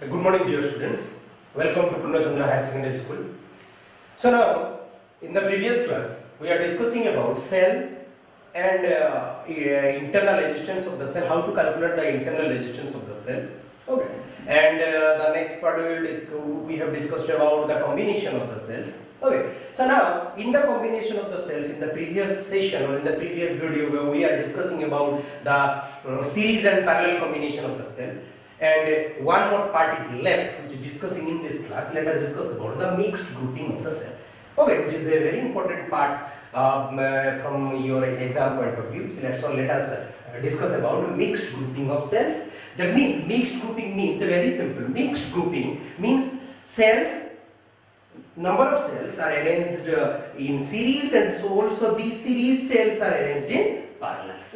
Good morning, dear students. Welcome to Purnachandra Higher Secondary School. So now, in the previous class, we are discussing about cell and internal resistance of the cell. How to calculate the internal resistance of the cell. Okay. And the next part we have discussed about the combination of the cells. Okay. So now, in the combination of the cells, in the previous session or in the previous video, where we are discussing about the series and parallel combination of the cell. And one more part is left, which is discussing in this class. Let us discuss about the mixed grouping of the cell. Okay, which is a very important part from your exam point of view. So let us discuss about mixed grouping of cells. That means mixed grouping means very simple. Mixed grouping means cells, number of cells are arranged in series, and so also these series cells are arranged in parallel. As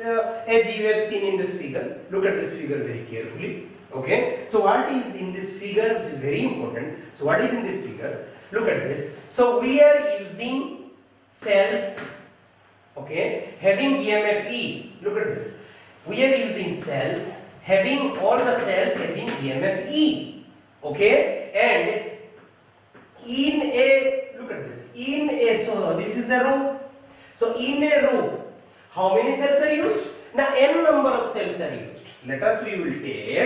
you have seen in this figure, look at this figure very carefully. Okay, so what is in this figure, which is very important. So what is in this figure? Look at this. So we are using cells, okay, having EMF E. Look at this. We are using cells having all the cells having EMF E. Okay, and in a, look at this, in a, so this is a row. So in a row, how many cells are used? Now n number of cells are used. Let us we will take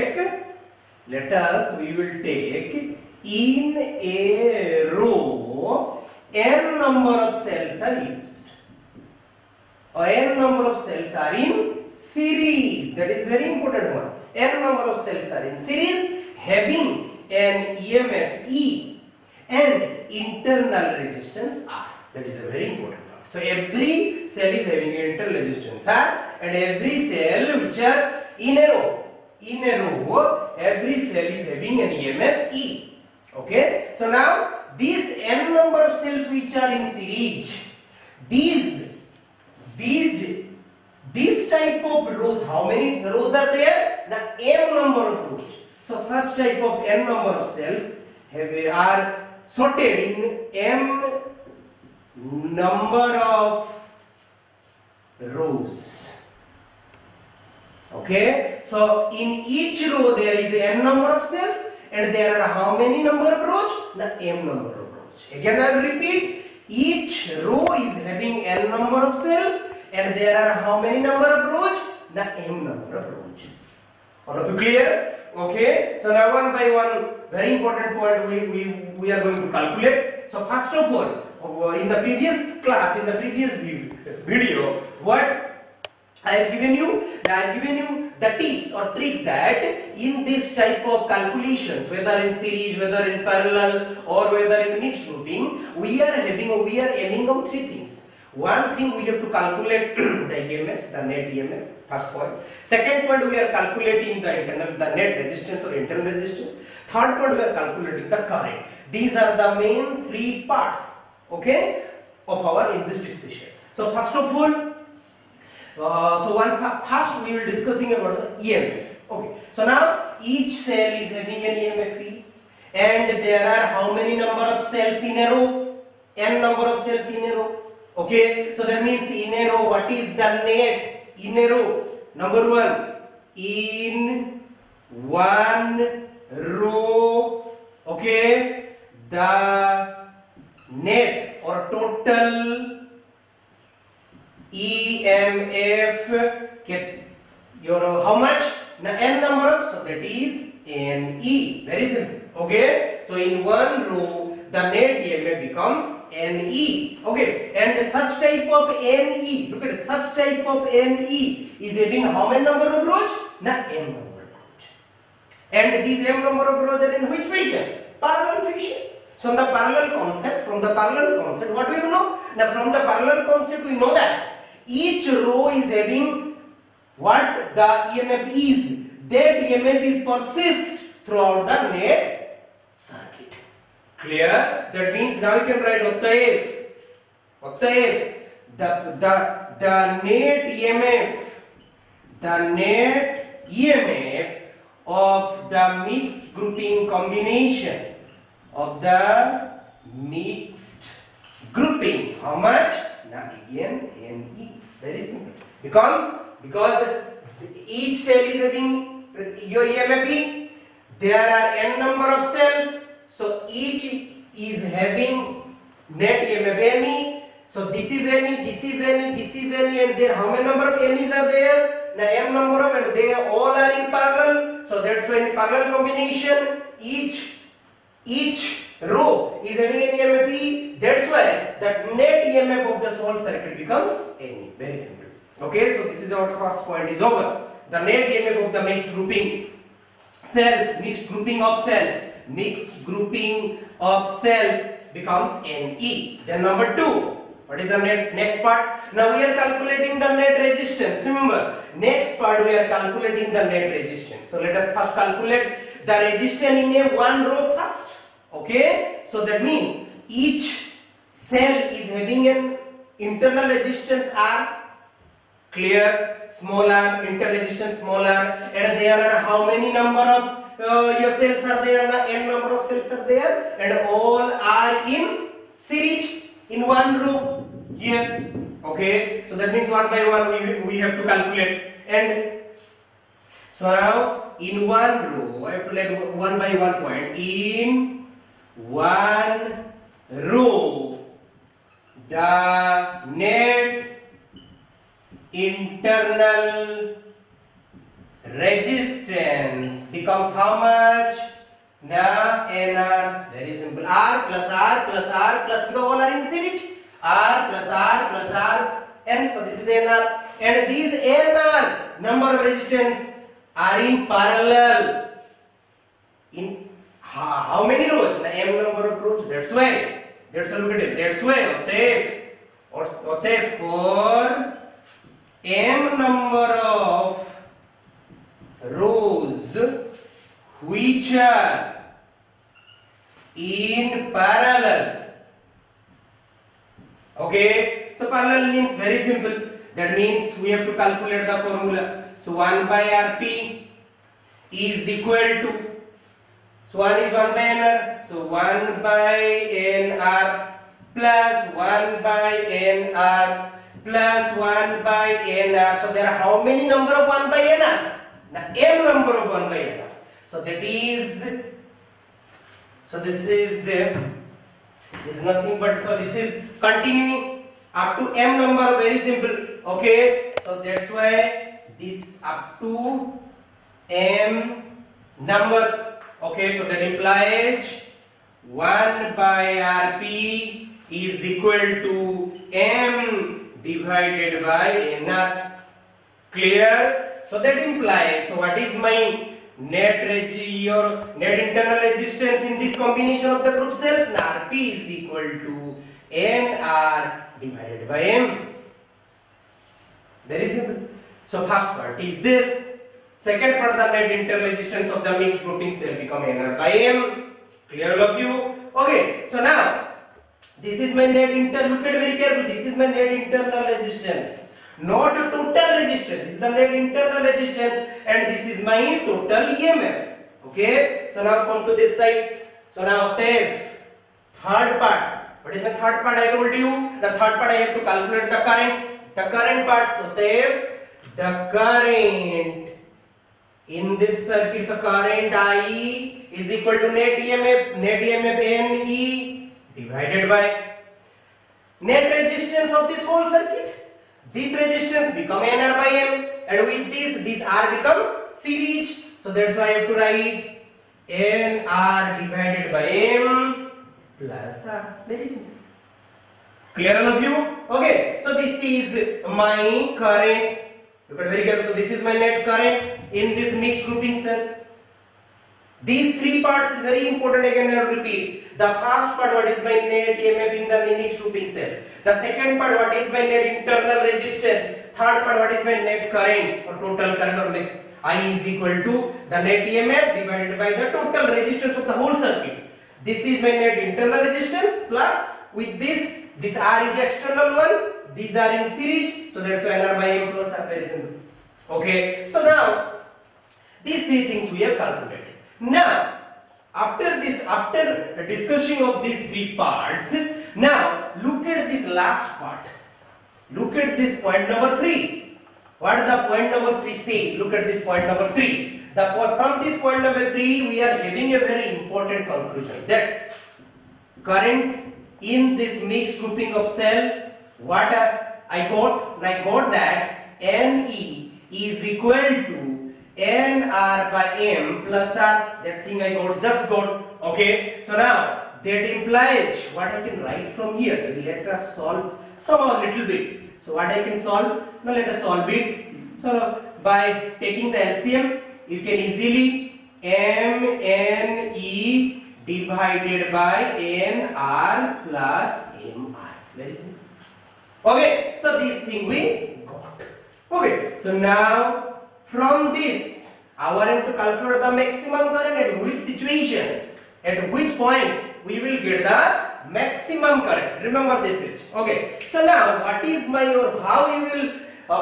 in a row n number of cells are used, or n number of cells are in series. That is very important one. N number of cells are in series having an EMF E and internal resistance R. That is a very important part. So every cell is having an internal resistance R, and every cell which are in a row, every cell is having an EMF E. Okay. So now these n number of cells which are in series, these type of rows, how many rows are there? Now n number of rows. So such type of n number of cells are sorted in m number of rows. Okay, so in each row there is n number of cells, and there are how many number of rows? Now m number of rows. Again I will repeat, each row is having n number of cells, and there are how many number of rows? Now m number of rows. All of you clear? Okay, so now one by one, very important point we are going to calculate. So first of all, in the previous class, in the previous video, what I have given you the tips or tricks that in this type of calculations, whether in series, whether in parallel, or whether in mixed grouping, we are aiming on three things. One thing, we have to calculate the EMF, the net EMF, first point. Second point, we are calculating the net resistance or internal resistance. Third point, we are calculating the current. These are the main three parts, okay, of our in this discussion. So first of all, first we will discussing about the EMF. Okay. So now each cell is having an EMF E, and there are how many number of cells in a row? N number of cells in a row. Okay. So that means in a row, what is the net in a row? Number one, in one row. Okay. The net or total EMF, your how much? Now n number, so that is NE. Very simple. Okay, so in one row the net EMF becomes NE. Okay, and such type of NE, look at such type of NE is having how many number of rows? Now m number of rows. And these m number of rows are in which fashion? Parallel fashion. So from the parallel concept, what do you know? Now from the parallel concept we know that each row is having what the EMF is. That EMF is persist throughout the net circuit. Clear? That means now you can write Octave. The net EMF of the mixed grouping combination of the mixed grouping. How much? Now again NE. Very simple. Because each cell is having your EMF E, there are n number of cells, so each is having net EMF NE. So this is NE, this is NE, this is NE, and there how many number of NEs are there? Now m number of, and they all are in parallel. So that's why in parallel combination, each row is having an EMF E. That's why that net EMF of the whole circuit becomes NE. Very simple. Okay, so this is our first point is over. The net EMF of the mixed grouping of cells becomes Ne. Then number 2, what is the next part? Now we are calculating the net resistance. Remember, next part we are calculating the net resistance. So let us first calculate the resistance in a one row first. Okay, so that means each cell is having an internal resistance R, clear, smaller, internal resistance smaller, and there are how many number of your cells are there? N number of cells are there, and all are in series in one row here. Okay, so that means one by one we have to calculate. And so now in one row I have to let one by one point. In one row, the net internal resistance becomes how much? Now NR, very simple, R plus R plus R plus, because all are in series, R plus R plus R N, so this is NR, and these NR number of resistance are in parallel in how many rows? Now M number of rows, that's why, look at it, that's why for M number of rows which are in parallel. Okay, so parallel means very simple. That means we have to calculate the formula. So 1 by Rp is equal to, so 1 is 1 by Nr, so 1 by Nr plus 1 by Nr plus 1 by Nr. So there are how many number of 1 by Nrs? Now M number of 1 by Nrs. So that is, so this is nothing but, so this is continuing up to M number, very simple. Okay, so that's why this up to M numbers. Okay, so that implies 1 by Rp is equal to M divided by Nr. Clear? So that implies, so what is my net internal resistance in this combination of the group cells? Rp is equal to Nr divided by M. Very simple. So first part is this. Second part, the net internal resistance of the mixed grouping cell become Nr by M. Clear all of you? Okay. So now this is my net internal. Look at very carefully. This is my net internal resistance, not total resistance. This is the net internal resistance, and this is my total EMF. Okay. So now come to this side. So now third part. What is the third part? I told you. The third part I have to calculate the current. The current part. So the current in this circuit, so current I is equal to net EMF NE divided by net resistance of this whole circuit. This resistance become Nr by M, and with this R becomes series. So that's why I have to write Nr divided by M plus R. Very simple. Clear all of you? Okay. So this is my current. Look at very carefully. So this is my net current in this mixed grouping cell. These three parts is very important. Again I will repeat. The first part, what is my net EMF in the mixed grouping cell. The second part, what is my net internal resistance. Third part, what is my net current or total current, or I is equal to the net EMF divided by the total resistance of the whole circuit. This is my net internal resistance plus with this R is external one. These are in series, so that's why Nr by M plus R. Very simple. Okay, so now these three things we have calculated. Now after discussion of these three parts, now look at this last part. Look at this point number 3. What the point number 3 says? Look at this point number 3. The from this point number 3 we are having a very important conclusion that current in this mixed grouping of cell, what I got that Ne is equal to Nr by M plus R. That thing I just got. Okay, so now that implies what I can write from here. Let us solve somehow a little bit. So what I can solve? Now let us solve it. So by taking the LCM, you can easily MNE divided by NR plus MR. Very simple. Okay, so this thing we got. Okay, so now from this, I want to calculate the maximum current at which situation, at which point we will get the maximum current. Remember this is okay. So now what is my or how you will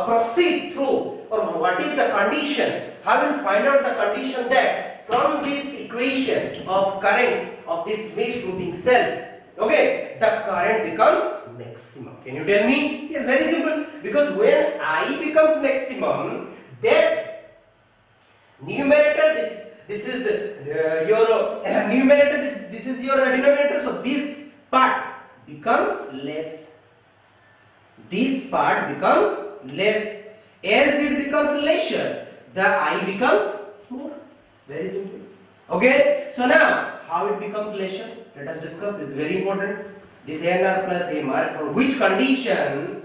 proceed through, or what is the condition? How will find out the condition that from this equation of current of this mixed grouping cell, okay, the current become maximum. Can you tell me? Yes, very simple. Because when I becomes maximum, that numerator, this is your numerator, this is your denominator, so this part becomes less. This part becomes less. As it becomes lesser, the I becomes more. Very simple. Okay, so now how it becomes lesser? Let us discuss. This is very important. This NR plus MR, for which condition?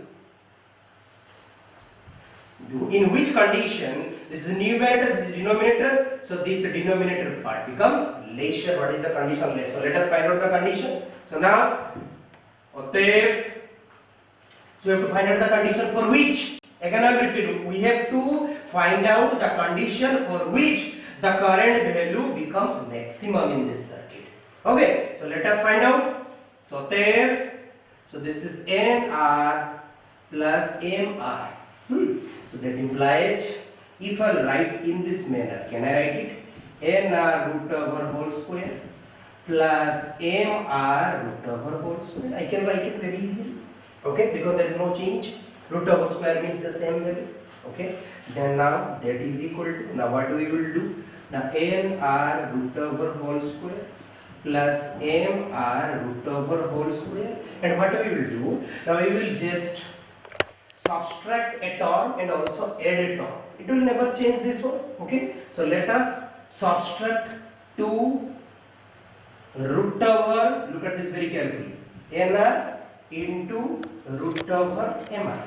In which condition? This is numerator, this is denominator. So this denominator part becomes lesser. What is the condition? Less. So let us find out the condition. So now, so we have to find out the condition for which. Again I will repeat. We have to find out the condition for which the current value becomes maximum in this circuit. Okay. So let us find out. So this is NR plus MR. So that implies, if I write in this manner, can I write it? NR root over whole square plus MR root over whole square. I can write it very easily. Okay, because there is no change. Root over square means the same value. Okay, then now that is equal to, now what we will do? Now NR root over whole square plus MR root over whole square, and what we will do? Now we will just subtract a term and also add a term. It will never change this one. Okay, so let us subtract 2 root over, look at this very carefully, NR into root over MR,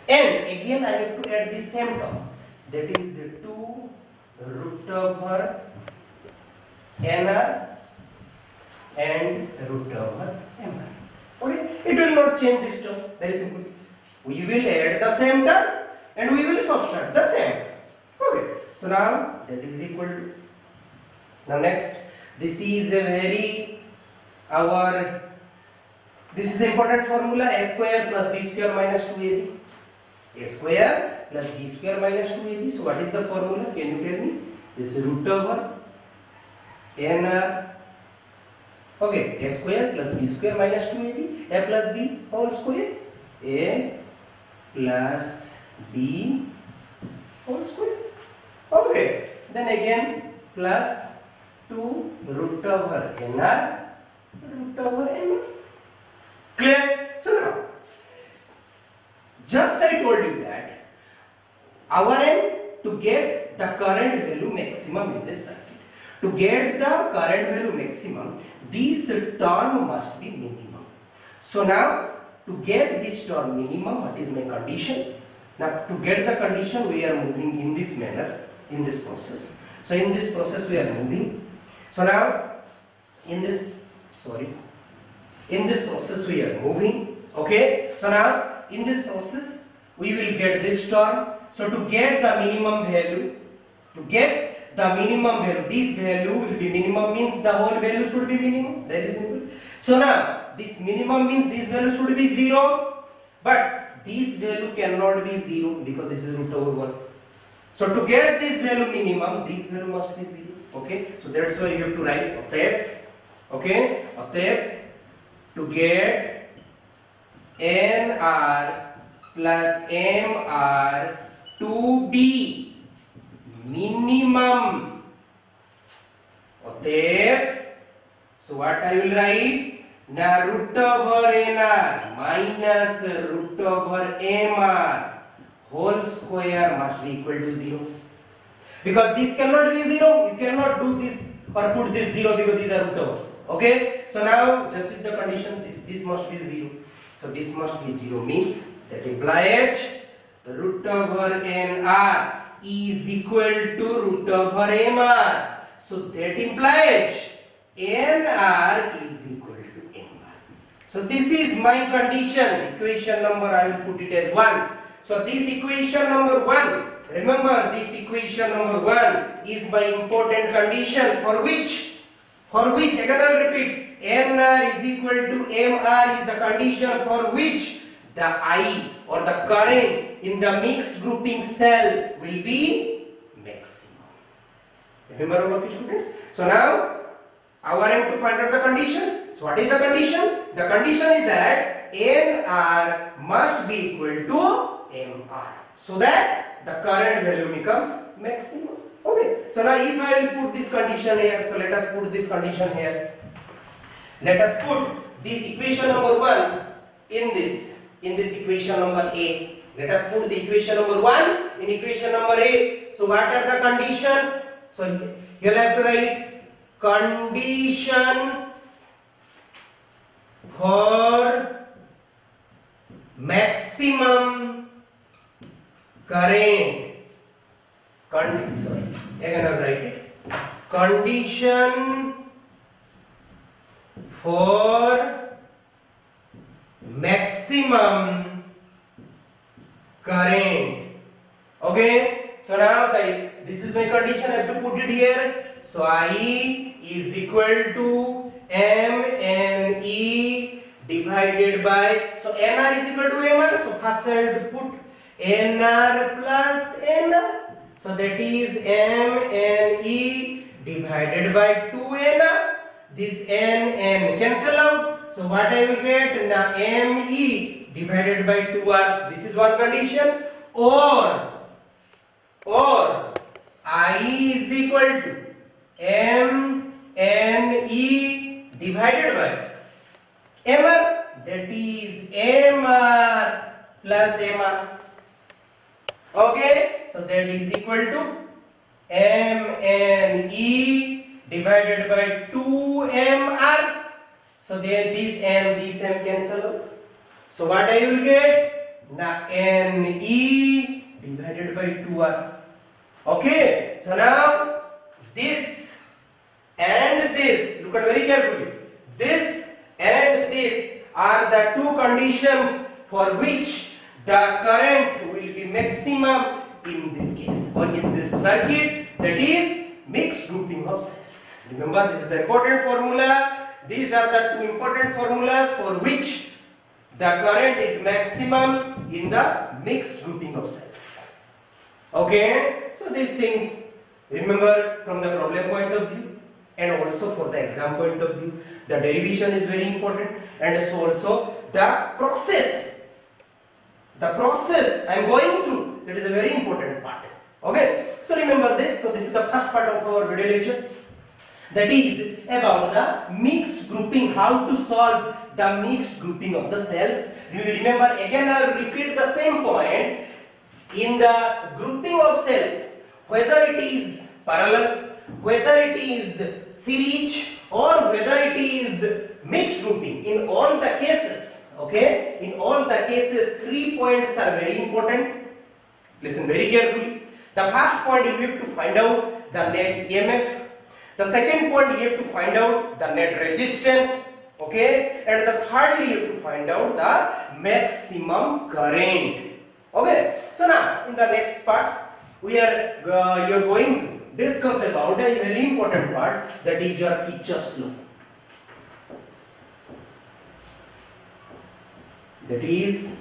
and again I have to add the same term, that is 2 root over NR and root over MR. Okay, it will not change this term. Very simple. We will add the same term and we will subtract the same. Okay, so now that is equal to, now next, this is a very this is important formula, a square plus b square minus 2ab. A square plus b square minus 2ab. So what is the formula? Can you tell me? This is root over NR. Okay, a square plus b square minus 2ab, a plus b whole square, a plus b whole square. Okay, then again plus 2 root over NR root over MR. Clear? So now, just I told you that our aim to get the current value maximum in this circuit. To get the current value maximum, this term must be minimum. So now, to get this term minimum, what is my condition? Now, to get the condition, we are moving in this manner, in this process. So, in this process, we are moving. So now, in this process, we are moving. Okay. So now, in this process, we will get this term. So, to get the minimum value, this value will be minimum, means the whole value should be minimum. Very simple. So now this minimum means this value should be 0, but this value cannot be 0 because this is root over 1. So to get this value minimum, this value must be 0. Okay, so that's why you have to write octave to get NR plus MR to be minimum. So what I will write? Now root over nr minus root over mr whole square must be equal to 0. Because this cannot be 0, you cannot do this or put this 0 because these are root overs. Okay, so now just with the condition, this must be 0. So this must be 0 means that implies the root over nr is equal to root over mr. So that implies nr is equal to mr. So this is my condition. Equation number I will put it as 1. So this equation number 1, remember this equation number 1 is my important condition for which again I will repeat, nr is equal to mr is the condition for which the I or the current in the mixed grouping cell will be maximum. Remember all of you students? So now our aim to find out the condition. So what is the condition? The condition is that nr must be equal to mr so that the current value becomes maximum. Okay, so now if I will put this condition here, so let us put this condition here. Let us put this equation number 1 in this equation number A. Let us put the equation number 1 in equation number A. So what are the conditions? So here I have to write conditions for maximum current. Sorry, again I will write it. Condition for maximum current. Okay, so now this is my condition. I have to put it here. So I is equal to mne divided by, so nr is equal to mr. So first I have to put nr plus nr. So that is mne divided by 2nr. This n cancel out. So what I will get? Now me divided by 2r. This is one condition. Or I is equal to mne divided by mr. That is mr plus mr. Okay, so that is equal to mne divided by 2mr. So then this m cancel out. So what I will get? Now ne divided by 2r. Okay, so now this and this, look at very carefully. This and this are the two conditions for which the current will be maximum in this case or in this circuit, that is mixed grouping of cells. Remember, this is the important formula. These are the two important formulas for which the current is maximum in the mixed grouping of cells. Okay, so these things remember from the problem point of view and also for the exam point of view. The derivation is very important, and so also the process I am going through, that is a very important part. Okay, so remember this. So this is the first part of our video lecture, that is about the mixed grouping, how to solve the mixed grouping of the cells. Remember, again I will repeat the same point. In the grouping of cells, whether it is parallel, whether it is series, or whether it is mixed grouping, in all the cases, okay, in all the cases 3 points are very important. Listen very carefully. The first point, you have to find out the net EMF. The second point, you have to find out the net resistance, okay, and the thirdly you have to find out the maximum current. Okay, so now in the next part you are going to discuss about a very important part, that is your Kirchhoff's law. That is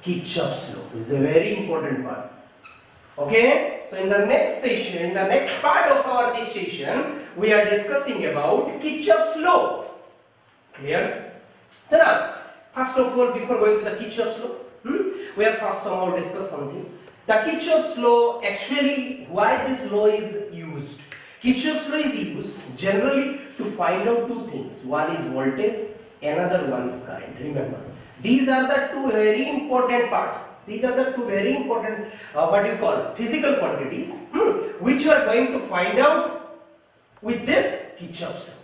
Kirchhoff's law. This is a very important part. Okay, so in the next session, in the next part of our this session, we are discussing about Kirchhoff's law. Clear? So now, first of all, before going to the Kirchhoff's law, we have first somehow discussed something. The Kirchhoff's law, actually, why this law is used? Kirchhoff's law is used generally to find out two things. One is voltage, another one is current. Remember, these are the two very important parts. These are the two very important, what you call, physical quantities, which you are going to find out with this Kirchhoff's law.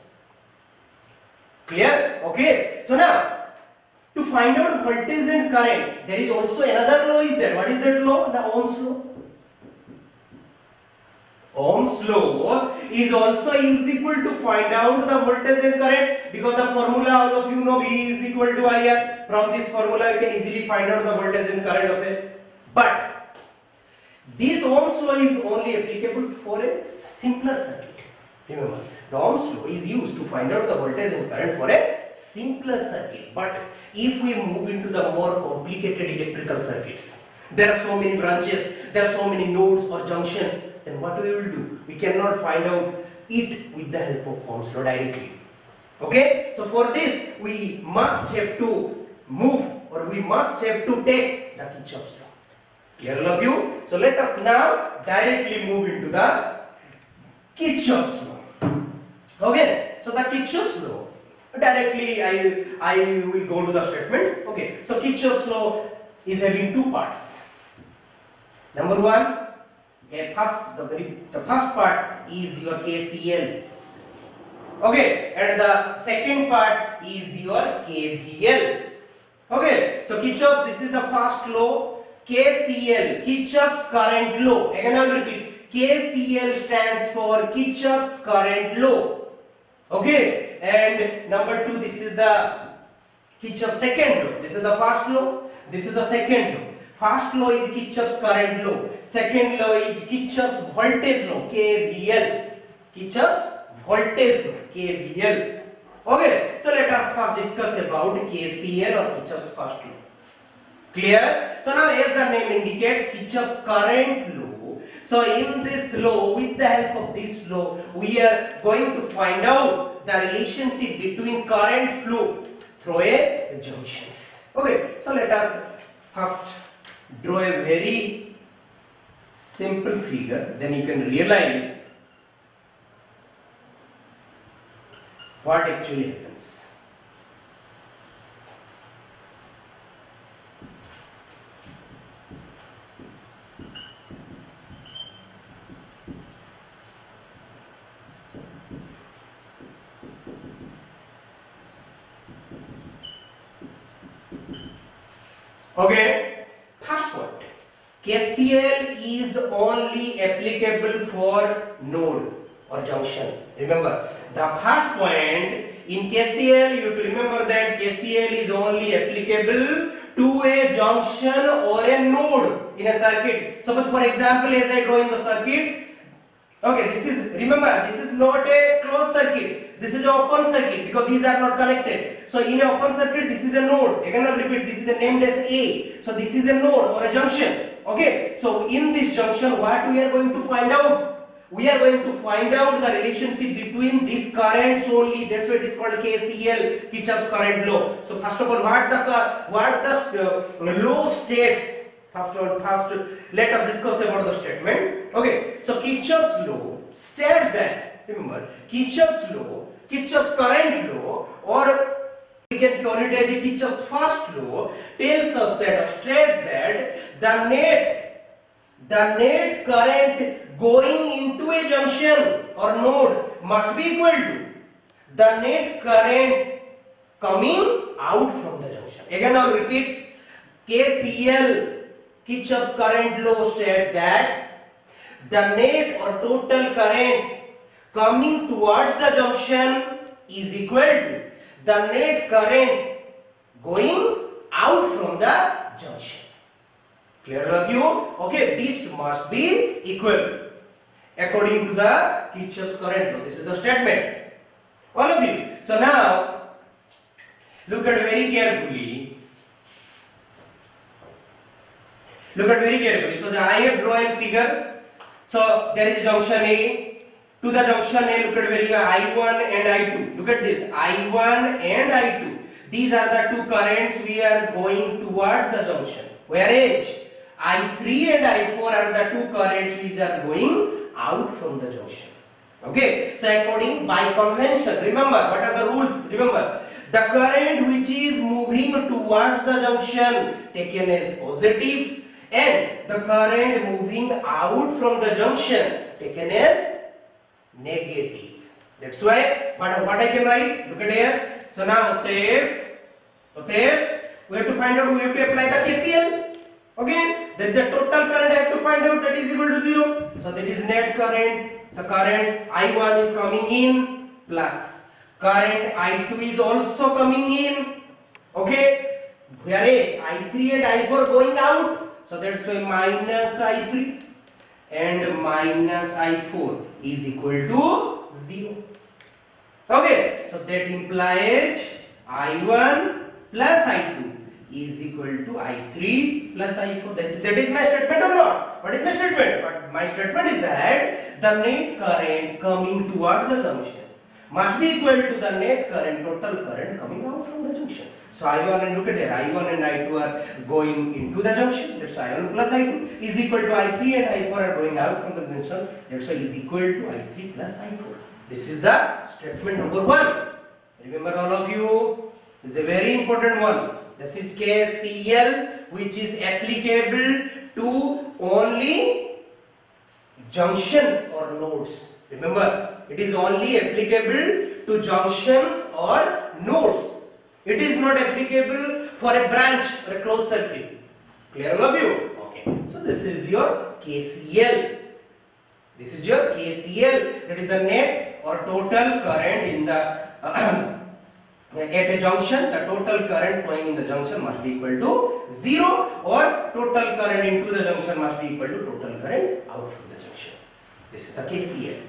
Clear? Okay. So now, to find out voltage and current, there is also another law is there. What is that law? The Ohm's law. Ohm's law is also equal to find out the voltage and current, because the formula all of you know, V is equal to IR. From this formula you can easily find out the voltage and current of it. But this Ohm's law is only applicable for a simpler circuit. Remember, the Ohm's law is used to find out the voltage and current for a simpler circuit. But if we move into the more complicated electrical circuits, there are so many branches, there are so many nodes or junctions, then what we will do? We cannot find out it with the help of Ohm's law directly. Okay? So for this, we must have to move, or we must have to take the Kirchhoff's law. Clear, all of you? So let us now directly move into the Kirchhoff's law. Okay? So the Kirchhoff's law, directly I will go to the statement. Okay, so Kirchhoff's law is having two parts. Number one, the first part is your KCL. Okay, and the second part is your KVL. Okay, so Kirchhoff's, this is the first law. KCL, Kirchhoff's current law. Again I will repeat. KCL stands for Kirchhoff's current law. Okay, and number two, this is the Kirchhoff's second law. This is the first law, this is the second law. First law is Kirchhoff's current law. Second law is Kirchhoff's voltage law, KVL. Kirchhoff's voltage law, KVL. Okay, so let us first discuss about KCL or Kirchhoff's first law. Clear? So now, as the name indicates, Kirchhoff's current law. So in this law, with the help of this law, we are going to find out the relationship between current flow through a junctions. Okay, so let us first draw a very simple figure, then you can realize what actually happens. Okay, first point, KCL is only applicable for node or junction. Remember, the first point in KCL, you have to remember that KCL is only applicable to a junction or a node in a circuit. So for example, as I draw in the circuit, okay, this is, remember, this is not a closed circuit, this is an open circuit, because these are not connected. So in an open circuit, this is a node. Again I will repeat, this is named as A. So this is a node or a junction. Okay, so in this junction, what we are going to find out? We are going to find out the relationship between these currents only. That's why it is called KCL, Kirchhoff's current law. So first of all, what the law states? First, let us discuss about the statement. Okay, so Kirchhoff's law states that, remember, Kirchhoff's law, Kirchhoff's current law, or we can call it as a Kirchhoff's first law, tells us that, or states that the net current going into a junction or node must be equal to the net current coming out from the junction. Again I will repeat, KCL, Kirchhoff's current law, states that the net or total current coming towards the junction is equal to the net current going out from the junction. Clear, all of you? Okay, these must be equal according to the Kirchhoff's current law. This is the statement. All of you. So now, look at very carefully. Look at very carefully. So I have drawn a figure. So there is a junction A. To the junction A, look at very I1 and I2. Look at this, I1 and I2. These are the two currents we are going towards the junction. Whereas I3 and I4 are the two currents which are going out from the junction. Okay, so according by convention, remember what are the rules? Remember, the current which is moving towards the junction taken as positive, and the current moving out from the junction taken as negative. That's why what I can write, look at here. So now we have to find out, we have to apply the KCL. Okay, then the total current I have to find out, that is equal to 0. So that is net current. So current I1 is coming in plus current I2 is also coming in. Okay, whereas I3 and I4 going out. So that's why minus I3 and minus I4 is equal to 0. Okay, so that implies I1 plus I2 is equal to I3 plus I4. That is my statement or not? What is my statement? But my statement is that the net current coming towards the junction must be equal to the net current, total current coming out from the junction. So I1 and look at here, I1 and I2 are going into the junction. That's why I1 plus I2 is equal to I3 and I4 are going out from the junction. That's why is equal to I3 plus I4. This is the statement number 1. Remember all of you, this is a very important one. This is KCL, which is applicable to only junctions or nodes. Remember, it is only applicable to junctions or nodes. It is not applicable for a branch or a closed circuit. Clear all of you? Okay. So this is your KCL. This is your KCL. That is the net or total current in the at a junction. The total current flowing in the junction must be equal to 0, or total current into the junction must be equal to total current out from the junction. This is the KCL.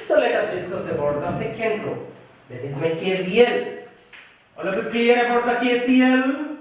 So let us discuss about the second law. That is my KVL. All of you clear about the KCL?